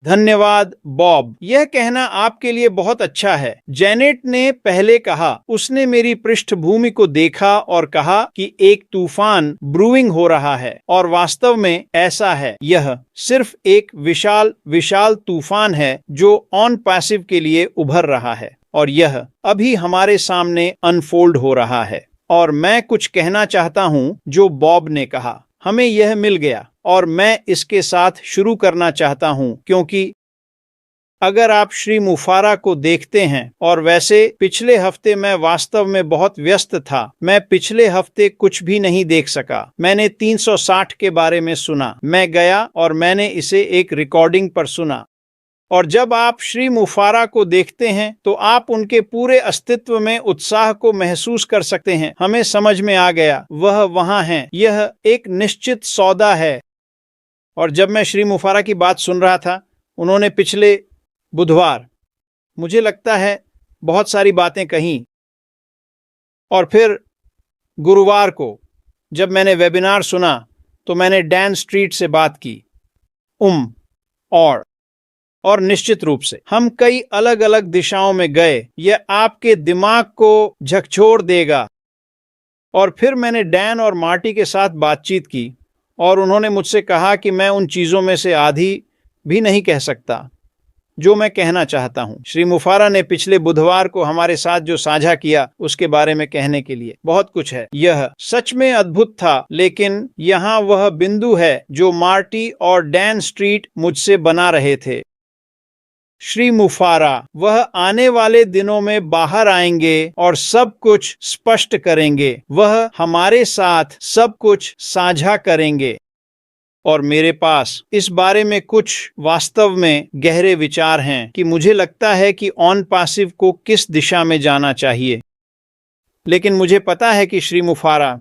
धन्यवाद बॉब, यह कहना आपके लिए बहुत अच्छा है। जेनेट ने पहले कहा, उसने मेरी पृष्ठभूमि को देखा और कहा कि एक तूफान ब्रूइंग हो रहा है, और वास्तव में ऐसा है। यह सिर्फ एक विशाल विशाल तूफान है जो ऑन पैसिव के लिए उभर रहा है, और यह अभी हमारे सामने अनफोल्ड हो रहा है। और मैं कुछ कहना चाहता हूँ जो बॉब ने कहा, हमें यह मिल गया, और मैं इसके साथ शुरू करना चाहता हूं, क्योंकि अगर आप श्री मुफारा को देखते हैं, और वैसे पिछले हफ्ते मैं वास्तव में बहुत व्यस्त था, मैं पिछले हफ्ते कुछ भी नहीं देख सका। मैंने 360 के बारे में सुना, मैं गया और मैंने इसे एक रिकॉर्डिंग पर सुना। और जब आप श्री मुफारा को देखते हैं तो आप उनके पूरे अस्तित्व में उत्साह को महसूस कर सकते हैं। हमें समझ में आ गया, वह वहां है, यह एक निश्चित सौदा है। और जब मैं श्री मुफारा की बात सुन रहा था, उन्होंने पिछले बुधवार, मुझे लगता है, बहुत सारी बातें कहीं, और फिर गुरुवार को जब मैंने वेबिनार सुना तो मैंने डैन स्ट्रीट से बात की। और निश्चित रूप से हम कई अलग अलग दिशाओं में गए। यह आपके दिमाग को झकझोर देगा। और फिर मैंने डैन और मार्टी के साथ बातचीत की, और उन्होंने मुझसे कहा कि मैं उन चीज़ों में से आधी भी नहीं कह सकता जो मैं कहना चाहता हूँ। श्री मुफारा ने पिछले बुधवार को हमारे साथ जो साझा किया उसके बारे में कहने के लिए बहुत कुछ है। यह सच में अद्भुत था, लेकिन यहाँ वह बिंदु है जो मार्टी और डैन स्ट्रीट मुझसे बना रहे थे। श्री मुफारा, वह आने वाले दिनों में बाहर आएंगे और सब कुछ स्पष्ट करेंगे। वह हमारे साथ सब कुछ साझा करेंगे। और मेरे पास इस बारे में कुछ वास्तव में गहरे विचार हैं कि मुझे लगता है कि ऑन पैसिव को किस दिशा में जाना चाहिए। लेकिन मुझे पता है कि श्री मुफारा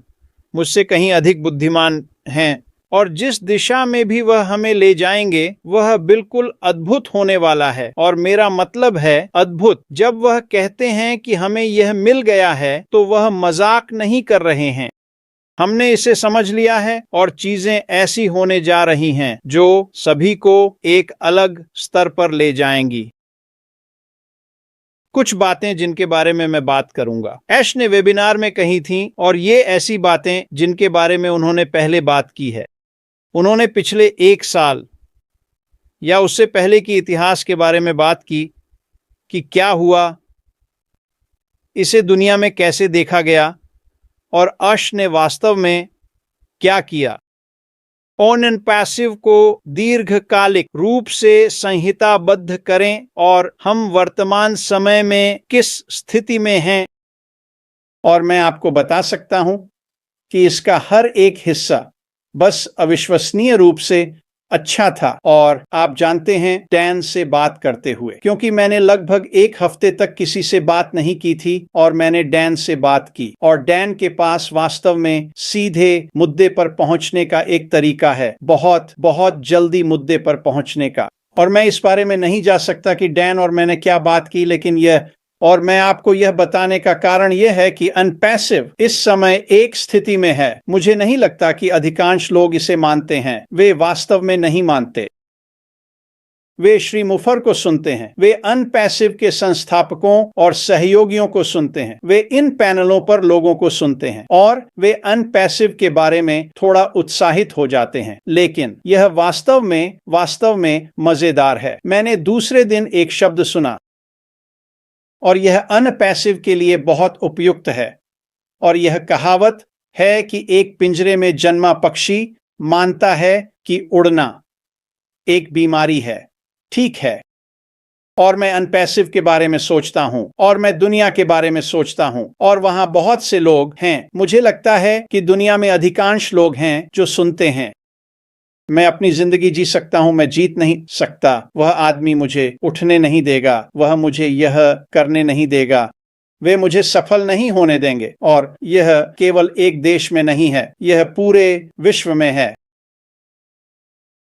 मुझसे कहीं अधिक बुद्धिमान हैं, और जिस दिशा में भी वह हमें ले जाएंगे वह बिल्कुल अद्भुत होने वाला है। और मेरा मतलब है अद्भुत। जब वह कहते हैं कि हमें यह मिल गया है तो वह मजाक नहीं कर रहे हैं। हमने इसे समझ लिया है, और चीजें ऐसी होने जा रही हैं जो सभी को एक अलग स्तर पर ले जाएंगी। कुछ बातें जिनके बारे में मैं बात करूंगा, ऐश ने वेबिनार में कही थीं, और ये ऐसी बातें जिनके बारे में उन्होंने पहले बात की है। उन्होंने पिछले 1 साल या उससे पहले की इतिहास के बारे में बात की कि क्या हुआ, इसे दुनिया में कैसे देखा गया, और अश ने वास्तव में क्या किया। ऑन पैसिव को दीर्घकालिक रूप से संहिताबद्ध करें, और हम वर्तमान समय में किस स्थिति में हैं। और मैं आपको बता सकता हूं कि इसका हर एक हिस्सा बस अविश्वसनीय रूप से अच्छा था। और आप जानते हैं, डैन से बात करते हुए, क्योंकि मैंने लगभग 1 हफ्ते तक किसी से बात नहीं की थी, और मैंने डैन से बात की, और डैन के पास वास्तव में सीधे मुद्दे पर पहुंचने का एक तरीका है, बहुत बहुत जल्दी मुद्दे पर पहुंचने का। और मैं इस बारे में नहीं जा सकता कि डैन और मैंने क्या बात की, लेकिन और मैं आपको यह बताने का कारण यह है कि अनपैसिव इस समय एक स्थिति में है। मुझे नहीं लगता कि अधिकांश लोग इसे मानते हैं। वे वास्तव में नहीं मानते। वे श्री मुफर को सुनते हैं, वे अनपैसिव के संस्थापकों और सहयोगियों को सुनते हैं, वे इन पैनलों पर लोगों को सुनते हैं, और वे अनपैसिव के बारे में थोड़ा उत्साहित हो जाते हैं। लेकिन यह वास्तव में मजेदार है। मैंने दूसरे दिन एक शब्द सुना, और यह अनपैसिव के लिए बहुत उपयुक्त है। और यह कहावत है कि एक पिंजरे में जन्मा पक्षी मानता है कि उड़ना एक बीमारी है। ठीक है। और मैं अनपैसिव के बारे में सोचता हूं, और मैं दुनिया के बारे में सोचता हूं, और वहां बहुत से लोग हैं। मुझे लगता है कि दुनिया में अधिकांश लोग हैं जो सुनते हैं। मैं अपनी जिंदगी जी सकता हूं, मैं जीत नहीं सकता। वह आदमी मुझे उठने नहीं देगा, वह मुझे यह करने नहीं देगा, वे मुझे सफल नहीं होने देंगे। और यह केवल एक देश में नहीं है, यह पूरे विश्व में है।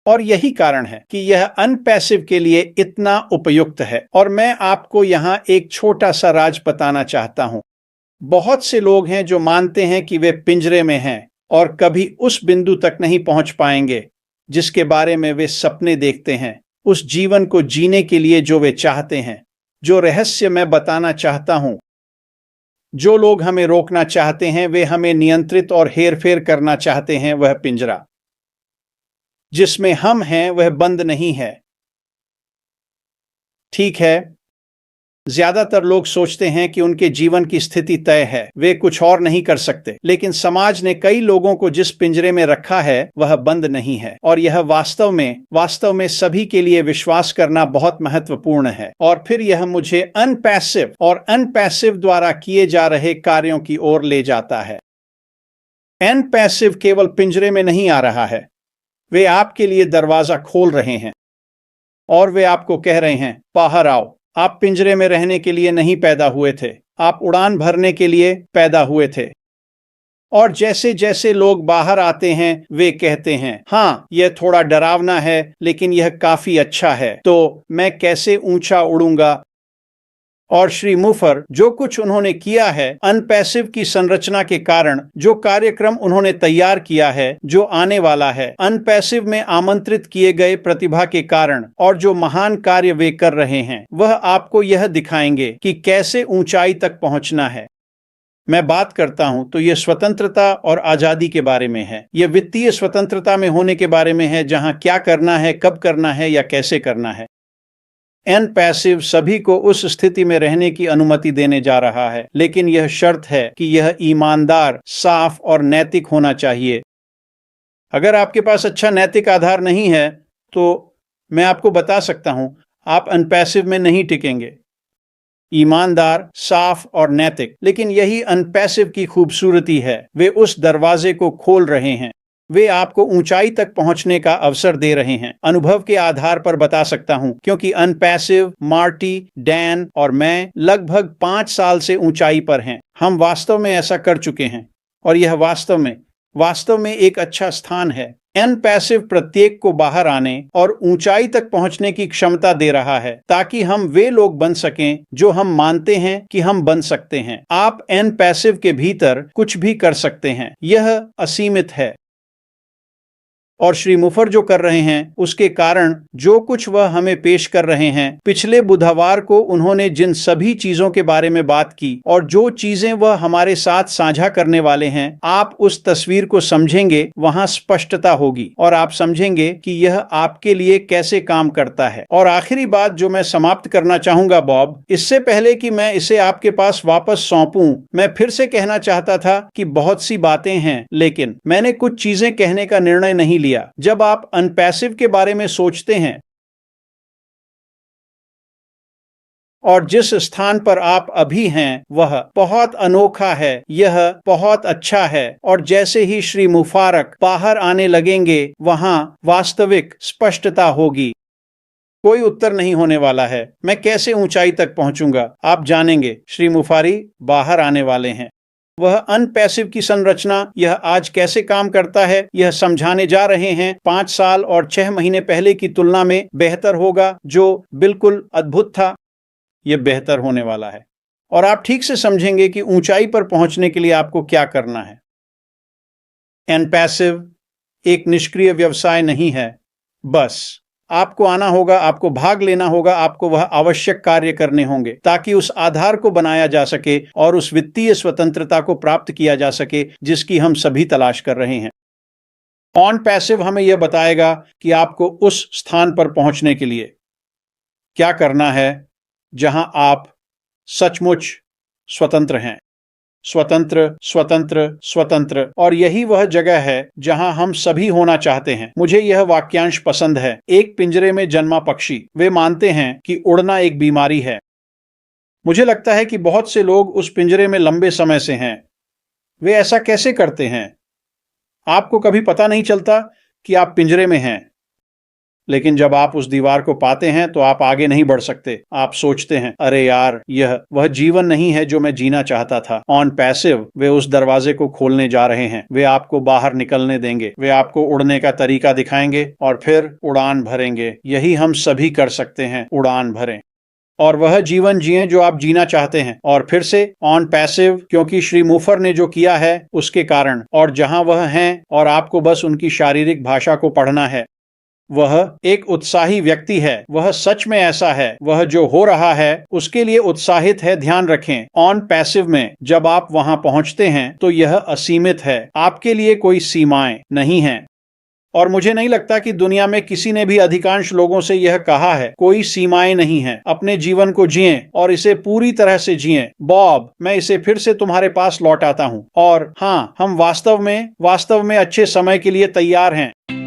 और यही कारण है कि यह अनपैसिव के लिए इतना उपयुक्त है। और मैं आपको यहां एक छोटा सा राज बताना चाहता हूं। बहुत से लोग हैं जो मानते हैं कि वे पिंजरे में हैं और कभी उस बिंदु तक नहीं पहुंच पाएंगे जिसके बारे में वे सपने देखते हैं। उस जीवन को जीने के लिए जो वे चाहते हैं। जो रहस्य मैं बताना चाहता हूं, जो लोग हमें रोकना चाहते हैं, वे हमें नियंत्रित और हेरफेर करना चाहते हैं, वह पिंजरा जिसमें हम हैं वह बंद नहीं है। ठीक है, ज्यादातर लोग सोचते हैं कि उनके जीवन की स्थिति तय है, वे कुछ और नहीं कर सकते, लेकिन समाज ने कई लोगों को जिस पिंजरे में रखा है वह बंद नहीं है, और यह वास्तव में सभी के लिए विश्वास करना बहुत महत्वपूर्ण है। और फिर यह मुझे अनपैसिव द्वारा किए जा रहे कार्यों की ओर ले जाता है। अनपैसिव केवल पिंजरे में नहीं आ रहा है, वे आपके लिए दरवाजा खोल रहे हैं और वे आपको कह रहे हैं, बाहर आओ। आप पिंजरे में रहने के लिए नहीं पैदा हुए थे, आप उड़ान भरने के लिए पैदा हुए थे। और जैसे जैसे लोग बाहर आते हैं वे कहते हैं, हाँ यह थोड़ा डरावना है लेकिन यह काफी अच्छा है, तो मैं कैसे ऊंचा उड़ूंगा। और श्री मुफर जो कुछ उन्होंने किया है अनपैसिव की संरचना के कारण, जो कार्यक्रम उन्होंने तैयार किया है, जो आने वाला है अनपैसिव में आमंत्रित किए गए प्रतिभा के कारण, और जो महान कार्य वे कर रहे हैं, वह आपको यह दिखाएंगे कि कैसे ऊंचाई तक पहुंचना है। मैं बात करता हूं तो यह स्वतंत्रता और आजादी के बारे में है। यह वित्तीय स्वतंत्रता में होने के बारे में है, जहां क्या करना है, कब करना है या कैसे करना है। अनपैसिव सभी को उस स्थिति में रहने की अनुमति देने जा रहा है, लेकिन यह शर्त है कि यह ईमानदार, साफ और नैतिक होना चाहिए। अगर आपके पास अच्छा नैतिक आधार नहीं है तो मैं आपको बता सकता हूं, आप अनपैसिव में नहीं टिकेंगे। ईमानदार, साफ और नैतिक, लेकिन यही अनपैसिव की खूबसूरती है। वे उस दरवाजे को खोल रहे हैं, वे आपको ऊंचाई तक पहुंचने का अवसर दे रहे हैं। अनुभव के आधार पर बता सकता हूं, क्योंकि अनपैसिव, मार्टी, डैन और मैं लगभग 5 साल से ऊंचाई पर हैं। हम वास्तव में ऐसा कर चुके हैं और यह वास्तव में एक अच्छा स्थान है। अनपैसिव प्रत्येक को बाहर आने और ऊंचाई तक पहुंचने की क्षमता दे रहा है, ताकि हम वे लोग बन सकें जो हम मानते हैं कि हम बन सकते हैं। आप अनपैसिव के भीतर कुछ भी कर सकते हैं, यह असीमित है। और श्री मुफर जो कर रहे हैं उसके कारण जो कुछ वह हमें पेश कर रहे हैं, पिछले बुधवार को उन्होंने जिन सभी चीजों के बारे में बात की और जो चीजें वह हमारे साथ साझा करने वाले हैं, आप उस तस्वीर को समझेंगे, वहां स्पष्टता होगी और आप समझेंगे कि यह आपके लिए कैसे काम करता है। और आखिरी बात जो मैं समाप्त करना चाहूंगा बॉब, इससे पहले कि मैं इसे आपके पास वापस सौंपूं, मैं फिर से कहना चाहता था कि बहुत सी बातें हैं, लेकिन मैंने कुछ चीजें कहने का निर्णय नहीं लिया। जब आप अनपैसिव के बारे में सोचते हैं और जिस स्थान पर आप अभी हैं वह बहुत अनोखा है, यह बहुत अच्छा है, और जैसे ही श्री मुफारक बाहर आने लगेंगे वहां वास्तविक स्पष्टता होगी। कोई उत्तर नहीं होने वाला है, मैं कैसे ऊंचाई तक पहुंचूंगा, आप जानेंगे। श्री मुफारी बाहर आने वाले हैं। वह अनपैसिव की संरचना, यह आज कैसे काम करता है, यह समझाने जा रहे हैं। 5 साल और 6 महीने पहले की तुलना में बेहतर होगा, जो बिल्कुल अद्भुत था, यह बेहतर होने वाला है। और आप ठीक से समझेंगे कि ऊंचाई पर पहुंचने के लिए आपको क्या करना है। अनपैसिव एक निष्क्रिय व्यवसाय नहीं है, बस आपको आना होगा, आपको भाग लेना होगा, आपको वह आवश्यक कार्य करने होंगे ताकि उस आधार को बनाया जा सके और उस वित्तीय स्वतंत्रता को प्राप्त किया जा सके जिसकी हम सभी तलाश कर रहे हैं। ऑन पैसिव हमें यह बताएगा कि आपको उस स्थान पर पहुंचने के लिए क्या करना है जहां आप सचमुच स्वतंत्र हैं। स्वतंत्र, स्वतंत्र, स्वतंत्र, और यही वह जगह है जहां हम सभी होना चाहते हैं। मुझे यह वाक्यांश पसंद है, एक पिंजरे में जन्मा पक्षी। वे मानते हैं कि उड़ना एक बीमारी है। मुझे लगता है कि बहुत से लोग उस पिंजरे में लंबे समय से हैं। वे ऐसा कैसे करते हैं? आपको कभी पता नहीं चलता कि आप पिंजरे में हैं, लेकिन जब आप उस दीवार को पाते हैं तो आप आगे नहीं बढ़ सकते। आप सोचते हैं, अरे यार, यह वह जीवन नहीं है जो मैं जीना चाहता था। ऑन पैसिव वे उस दरवाजे को खोलने जा रहे हैं। वे आपको बाहर निकलने देंगे, वे आपको उड़ने का तरीका दिखाएंगे और फिर उड़ान भरेंगे। यही हम सभी कर सकते हैं, उड़ान भरें और वह जीवन जिएं जो आप जीना चाहते हैं। और फिर से ऑन पैसिव, क्योंकि श्री मुफर ने जो किया है उसके कारण, और जहां वह हैं और आपको बस उनकी शारीरिक भाषा को पढ़ना है। वह एक उत्साही व्यक्ति है, वह सच में ऐसा है, वह जो हो रहा है उसके लिए उत्साहित है। ध्यान रखें, ऑन पैसिव में जब आप वहां पहुंचते हैं तो यह असीमित है, आपके लिए कोई सीमाएं नहीं हैं। और मुझे नहीं लगता कि दुनिया में किसी ने भी अधिकांश लोगों से यह कहा है, कोई सीमाएं नहीं हैं, अपने जीवन को जिएं और इसे पूरी तरह से जिएं। बॉब, मैं इसे फिर से तुम्हारे पास लौट आता हूं। और हाँ, हम वास्तव में अच्छे समय के लिए तैयार हैं।